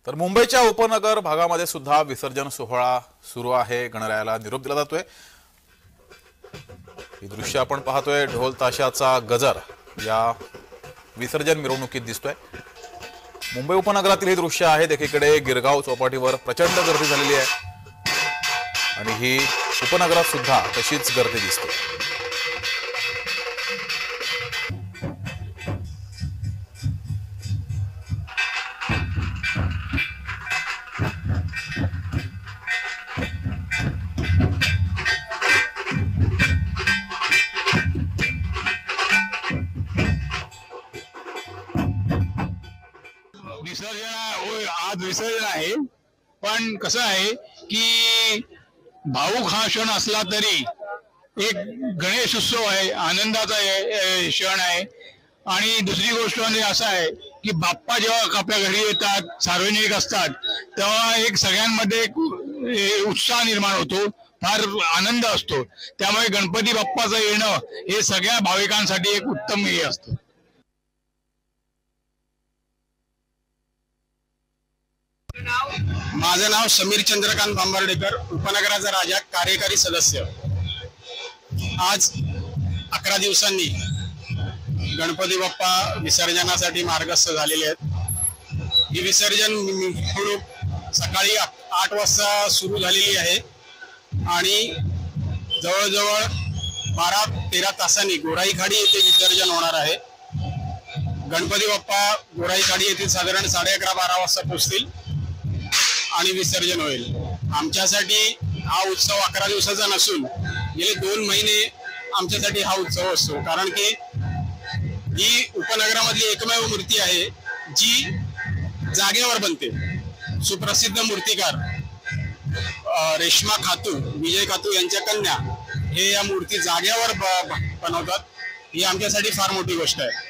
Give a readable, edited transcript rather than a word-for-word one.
तर मुंबईच्या उपनगर भागामध्ये सुद्धा विसर्जन सोहळा सुरू आहे। गणरायाला निरोप दिला जातोय। ही दृश्य आपण पाहतोय, ढोल ताशाचा गजर या विसर्जन मिरवणुकीत दिसतोय। मुंबई उपनगरातील हे दृश्य आहे। एकीकडे गिरगाव चौपाटीवर प्रचंड गर्दी झालेली आहे आणि ही उपनगरात सुद्धा तशीच गर्दी दिसते। आज विसर्जन आहे, पण कसं आहे की भाऊक हा क्षण असला तरी एक गणेश उत्सव आहे, आनंदाचा क्षण आहे। आणि दुसरी गोष्ट म्हणजे असं आहे की बाप्पा जेव्हा आपल्या घरी येतात, सार्वजनिक असतात, तेव्हा एक सगळ्यांमध्ये उत्साह निर्माण होतो, फार आनंद असतो। त्यामुळे गणपती बाप्पाचं येणं हे सगळ्या भाविकांसाठी एक उत्तम हे असतं। माझं नाव समीर चंद्रकांत बांबर्डेकर, उपनगराचा राजा, कार्यकारी सदस्य। आज 11 दिवसांनी गणपती बाप्पा विसर्जनासाठी मार्गस्थ झालेले आहेत। ही विसर्जन मिरवणूक सकाळी 8 वाजता सुरू झालेली आहे आणि जवळजवळ 12-13 तासांनी गोराईखाडी येथे विसर्जन होणार आहे। गणपती बाप्पा गोराईखाडी येथे साधारण 11:30-12 वाजता पोहोचतील आणि विसर्जन होईल। आमच्यासाठी हा उत्सव 11 दिवसाचा नसून गेले 2 महिने आमच्यासाठी हा उत्सव असतो, कारण की ही उपनगरामधली एकमेव मूर्ती आहे जी जागेवर बनते। सुप्रसिद्ध मूर्तिकार रेश्मा खातू, विजय खातू यांच्या कन्या हे या मूर्ती जागेवर बनवतात। ही आमच्यासाठी फार मोठी गोष्ट आहे।